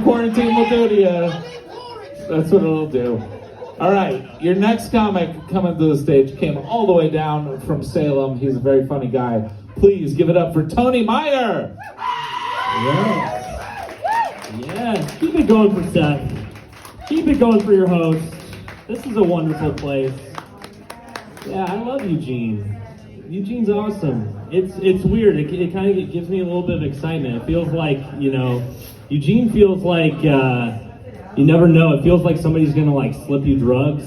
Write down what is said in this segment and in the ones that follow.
Quarantine will do to you. That's what it'll do. All right, your next comic coming to the stage came all the way down from Salem. He's a very funny guy. Please give it up for Tony Meyer. Yeah, keep it going for Seth. Keep it going for your host. This is a wonderful place. Yeah, I love Eugene. Eugene's awesome. It's weird. It kind of gives me a little bit of excitement. It feels like, Eugene feels like, you never know. It feels like somebody's gonna like slip you drugs,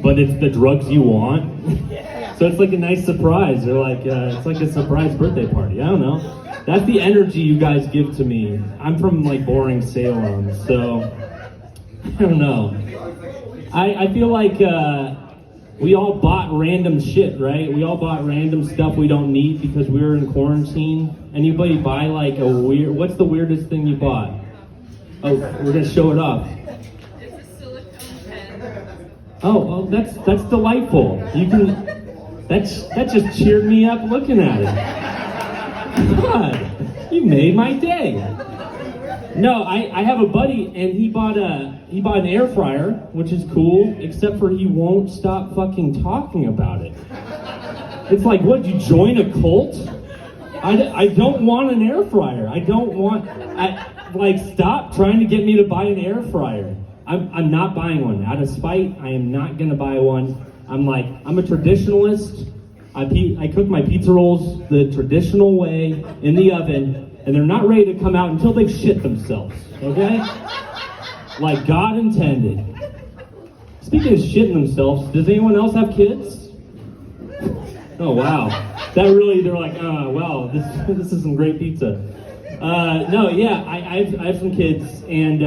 but it's the drugs you want. So it's like a nice surprise. They're like, it's like a surprise birthday party. I don't know. That's the energy you guys give to me. I'm from like boring Salem, so I don't know. I feel like we all bought random shit, right? We all bought random stuff we don't need because we were in quarantine. Anybody buy like what's the weirdest thing you bought? Oh, we're gonna show it off. It's a silicone pen. Oh, well, that's delightful. That just cheered me up looking at it. God, you made my day. No, I have a buddy and he bought an air fryer, which is cool, except for he won't stop fucking talking about it. It's like, what, you join a cult? I don't want an air fryer. Stop trying to get me to buy an air fryer. I'm not buying one. Out of spite, I am not gonna buy one. I'm a traditionalist. I cook my pizza rolls the traditional way in the oven, and they're not ready to come out until they've shit themselves, okay? Like God intended. Speaking of shitting themselves, does anyone else have kids? Oh, wow. They're like, wow, this is some great pizza. No, yeah, I have some kids, and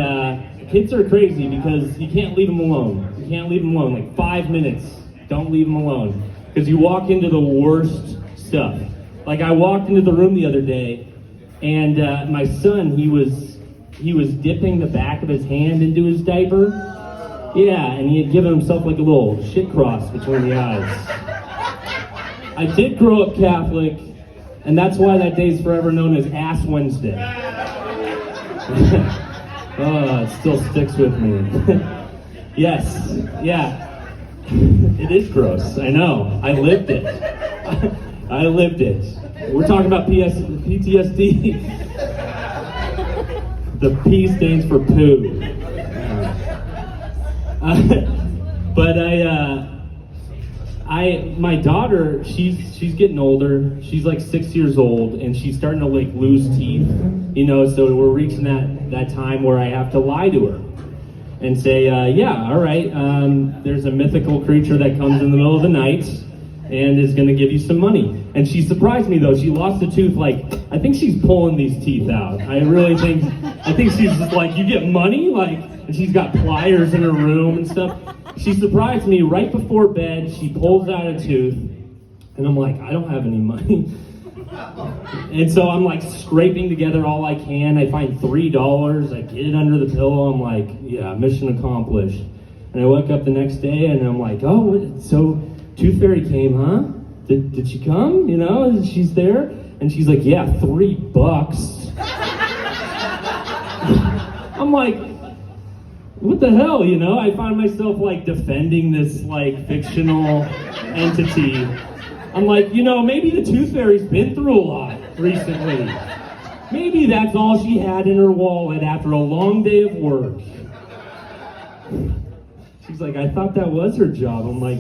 kids are crazy because you can't leave them alone. You can't leave them alone, like 5 minutes. Don't leave them alone. Because you walk into the worst stuff. Like I walked into the room the other day, and my son, he was dipping the back of his hand into his diaper. Yeah, and he had given himself like a little shit cross between the eyes. I did grow up Catholic, and that's why that day is forever known as Ass Wednesday. Oh, it still sticks with me. Yes, yeah. It is gross, I know. I lived it. I lived it. We're talking about PTSD. The P stands for poo. But my daughter, she's getting older. She's like 6 years old, and she's starting to like lose teeth. So we're reaching that time where I have to lie to her and say, yeah, all right, there's a mythical creature that comes in the middle of the night and is gonna give you some money. And she surprised me though. She lost a tooth, I think she's pulling these teeth out. I think she's just like, you get money? And she's got pliers in her room and stuff. She surprised me right before bed. She pulls out a tooth, and I'm like, I don't have any money. And so I'm like scraping together all I can. I find $3. I get it under the pillow. I'm like, yeah, mission accomplished. And I wake up the next day and I'm like, oh, so Tooth Fairy came, huh? Did she come? She's there? And she's like, yeah, $3. I'm like, what the hell, I find myself like defending this like fictional entity. I'm like, maybe the Tooth Fairy's been through a lot recently. Maybe that's all she had in her wallet after a long day of work. She's like, I thought that was her job. I'm like,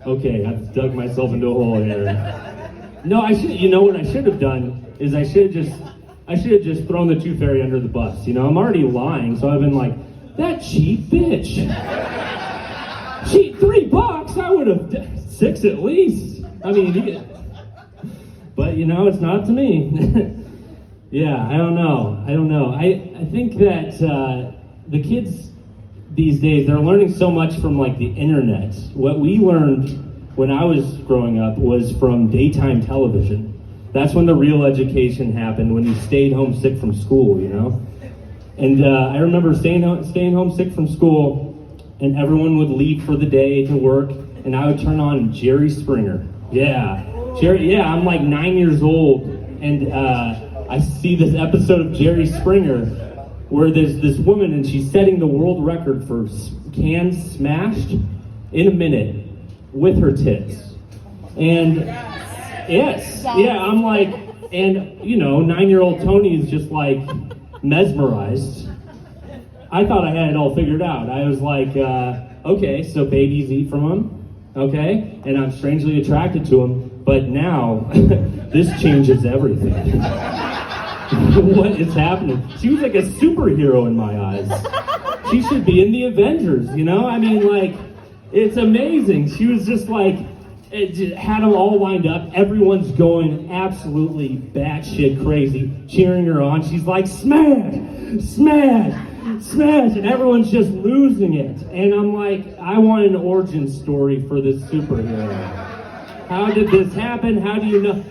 okay, I've dug myself into a hole here. No, what I should have done is I should have just thrown the Tooth Fairy under the bus. I'm already lying, so I've been like, that cheap bitch. She $3, I would have $6 at least. I mean, but it's not up to me. Yeah, I don't know. I think that the kids these days, they're learning so much from like the internet. What we learned when I was growing up was from daytime television. That's when the real education happened, when you stayed home sick from school, And I remember staying home sick from school, and everyone would leave for the day to work, and I would turn on Jerry Springer. Yeah, I'm like 9 years old, and I see this episode of Jerry Springer, where there's this woman and she's setting the world record for cans smashed in a minute with her tits. And yes, yeah, I'm like, and 9-year-old Tony is just like mesmerized. I thought I had it all figured out. I was like, okay, so babies eat from them, okay, and I'm strangely attracted to them, but now this changes everything. What is happening? She was like a superhero in my eyes. She should be in the Avengers, I mean, like, it's amazing. She was just like, it just had them all lined up. Everyone's going absolutely batshit crazy, cheering her on. She's like, smash, smash, smash, and everyone's just losing it. And I'm like, I want an origin story for this superhero. How did this happen? How do you know?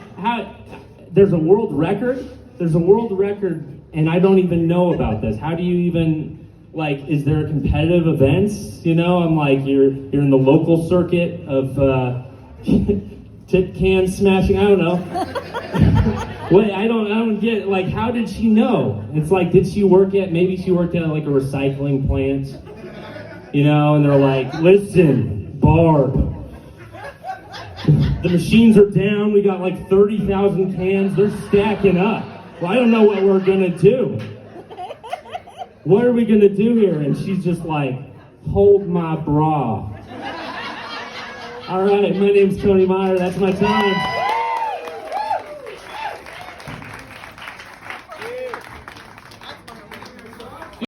There's a world record? There's a world record, and I don't even know about this. How do you even, like, is there competitive events? I'm like, you're in the local circuit of tit can smashing. I don't know. Wait, I don't get, like, how did she know? It's like, maybe she worked at like a recycling plant, and they're like, listen, Barb, the machines are down. We got like 30,000 cans. They're stacking up. Well, I don't know what we're gonna do. What are we gonna do here? And she's just like, hold my bra. All right, my name's Tony Meyer. That's my time.